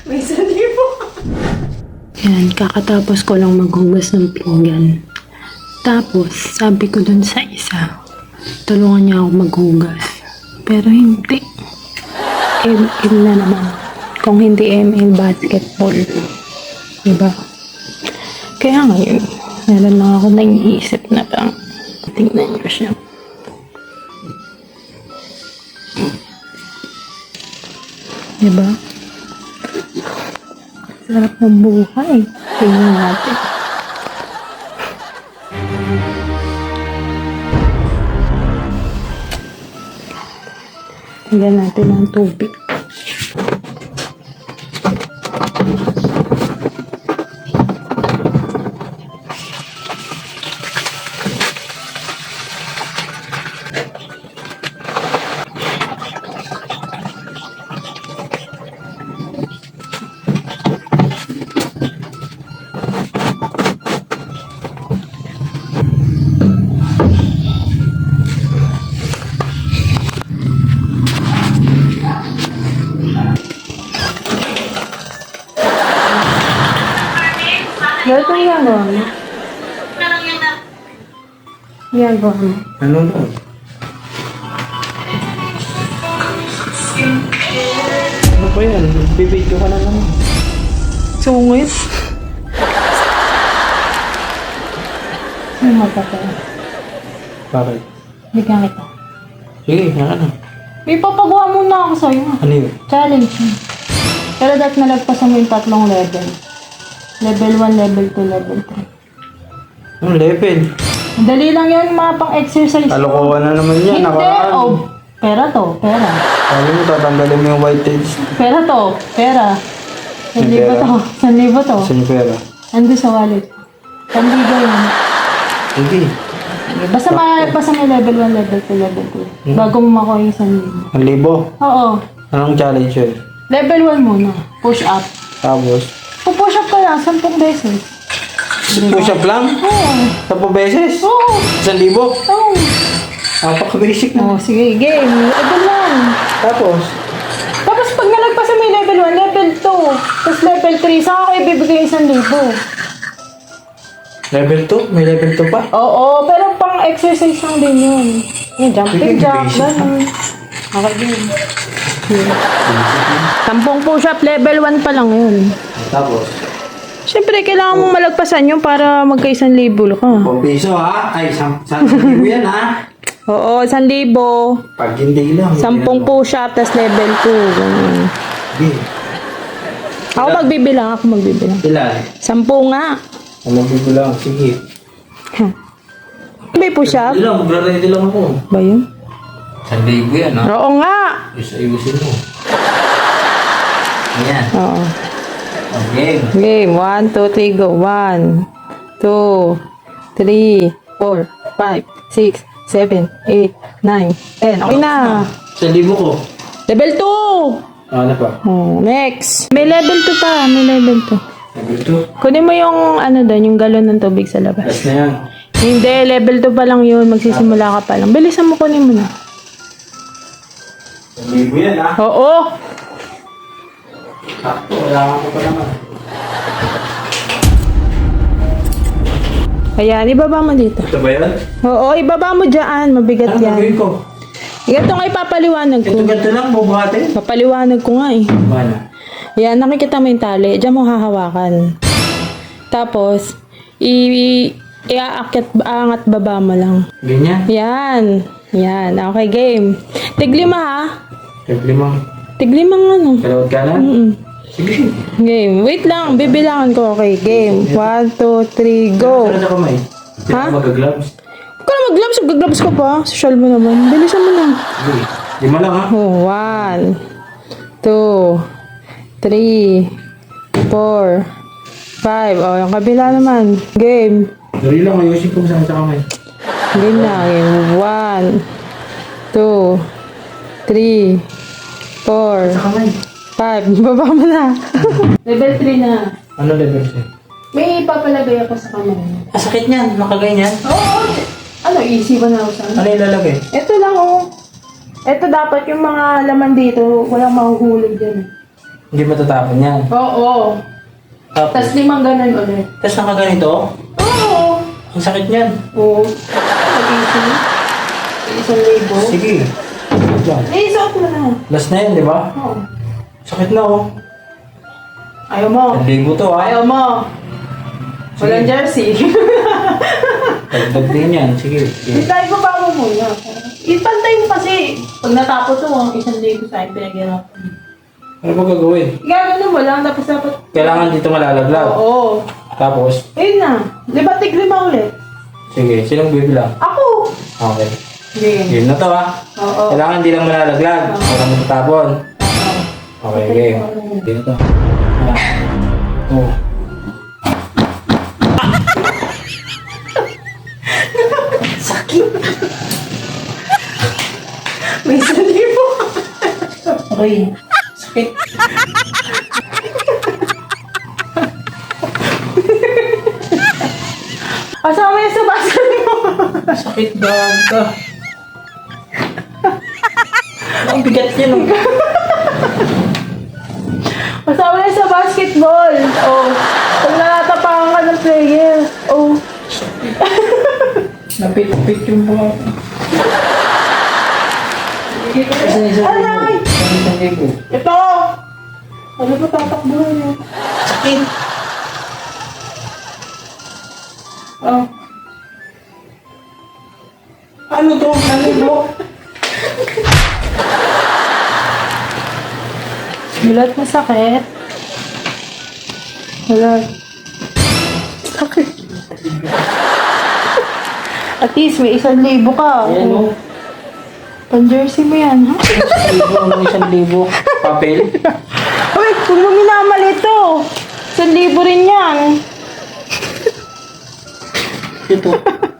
May 1,000. Yan, kakatapos ko lang maghugas ng pinggan. Tapos, sabi ko dun sa isa, tulungan niya ako maghugas. Pero hindi. ML na naman. Kung hindi ML, basketball. Diba? Kaya ngayon, meron lang ako nag-iisip na lang. Tingnan niyo siya. Diba? Sarap ng buhay. Tingnan natin. Tingnan natin ang tubig. Dahil ito yung ginagawa mo? Ginagawa mo? Ano ba? Ano ba yan? Bibidyo ka na naman. Sungit? Ano magpapaya? Bakit? Bigyan kita. Sige, yan na. Ipapagawa muna ako sa'yo. Ano yun? Challenge yun. Pero dapat nalagpasan mo yung 3 level. Level 1, level 2, level 3. Anong level? Dali lang yun, mga pang-exercise. Kalokohan na naman yan. Hindi, oh. Pera to, pera. Sabi mo, tatanggalin mo yung whiteheads. Pera to, pera. May 1,000 pera? to, 1,000 to. Saan yung pera? Ando sa wallet. 1,000 yun. Hindi. Basta malagpasan mo level 1, level 2, level 2. Bago mo makuha yung 1,000. 1,000? Oo. Anong challenge yun? Level 1 muna. Push up. Tapos? Push up ka lang, 10 beses. Push up lang? Oo. 10 beses? Oo. 1,000? Oo. Napaka-basic na. Oh, sige, game. Ito lang. Tapos? Tapos pag nalagpasan mo yung level 1, level 2, tapos level 3, saka ko ibibigay yung 1,000. Level 2? May level 2 pa? Oo, pero pang exercise lang din yun. Yung jumping Sige, jack, basic gano'n. Okay din. 10 push-up, level 1 pa lang yun. Tapos? Siyempre, kailangan mong malagpasan yun para magka-1,000 ka. 10 piso ha? Ay, 1,000 yan ha? Oo, 1,000. Pag hindi lang. 10 push-up, tas level 2. Ganun. Hindi. Ako magbibilang, Ilan? 10 nga. Magbibilang. Sige. May push-up? Hindi lang, mag-ready lang ako. Ba yun? 1,000 yan ha? Oo nga. Ayusin mo. Ayan. Oo. Okay. Game. 1, 2, 3, go. 1, 2, 3, 4, 5, 6, 7, 8, 9, 10. Okay na. 1,000 ko. Level 2. Ano pa? Oh, next. May level 2 pa. May level 2. Level 2. Kunin mo yung ano doon, yung galon ng tubig sa labas. Last na yan. Hindi, level 2 pa lang yun. Magsisimula ka pa lang. Bilisan mo, kunin mo na. 1,000 yan ha? Oo. Sakto, wala ko pa naman. Ayan, ibaba mo dito. Ito ba yan? Oo, ibaba mo dyan. Mabigat Ano gagawin yan. ko? Ito nga ipapaliwanag ko. Ito ganito lang, bubuhatin? Papaliwanag ko nga eh. Ano? Ayan, nakikita mo yung tali. Diyan mo hahawakan. Tapos, iaakit, angat baba mo lang. Ganyan? Yan. Yan. Okay, game. Tiglima ha. Tiglimang. Tiglimang ano. Kalawad ka na? Sige. Game. Wait lang. Bibilangan ko. Okay, game. 1, 2, 3, go. Ano sa kamay? Hindi Ha? ako mag-gloves. Huwag ka na mag-gloves. Mag-gloves ka pa. Social mo naman. Bilisan mo na. Sige. 5 lang ha? Oh, 1, 2, 3, 4, 5. Oh, yung kabila naman. Game. Dali lang, ayusin ko sa kamay. Game na. Game. 1, 2, 3, 4, Sa kamay. 5. Baba mo na. Level 3 na. Ano level siya? May ipapalagay ako sa kamay. Ah, sakit niyan. Nakaganyan. Oo. Ano, easy ba na ako saan? Ano ilalagay? Ito lang oh. Ito dapat yung mga laman dito, walang mahuhulog dyan. Hindi matatapon yan. Oo. Tapos, Tapos 5 ganun ulit. tapos nakaganito? Oo. Ang sakit niyan. Oo. Pag-isi. 1,000. Sige. Diyan. Eh, suot mo na. Last na yan, di ba? Oo. Sakit na oh. Ayaw mo. Ang libo to ah. Ayaw mo. Walang jersey. Dagdag din yan. Sige. Sige. Itay ko ba mo muna? Ipantay mo kasi. Pag natapos to, ang 1,000 sa akin pinag-irap. Ano ba gagawin? Gagano mo lang, tapos dapat... Kailangan dito malalaglag. Oo. Tapos, Ayun na. Di ba tig 5 ulit? sige. Sinong bibilang? Ako. Okay. Sige. Game na to ah. Oo. Kailangan di lang malalaglag. Walang matatapon. Okay, game. Game na to. Oh. May 1,000. Okay. Sakit. Kasama yan sa basket mo. Sakit daan ka. Ang bigat yan. Oh. Kasama yan sa basketball. Oh. Pag nakatapangan ka ng player. Oh. Napit-pit yung buha. Aray! Isang libo. Ito! Ano ba tatakbuhan niya? Sakit. Oh. Ano to? Ang libo? Gulat masakit. Gulat. Sakit. At least may 1,000 ka. Ayan o. Pan-jersey mo yan, ha? Ano 1,000? Papel? Uy, kung mo minamali ito. 1,000 rin yan. Ito.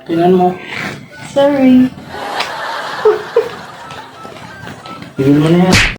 Tingnan mo. Sorry. Tigil mo na yan.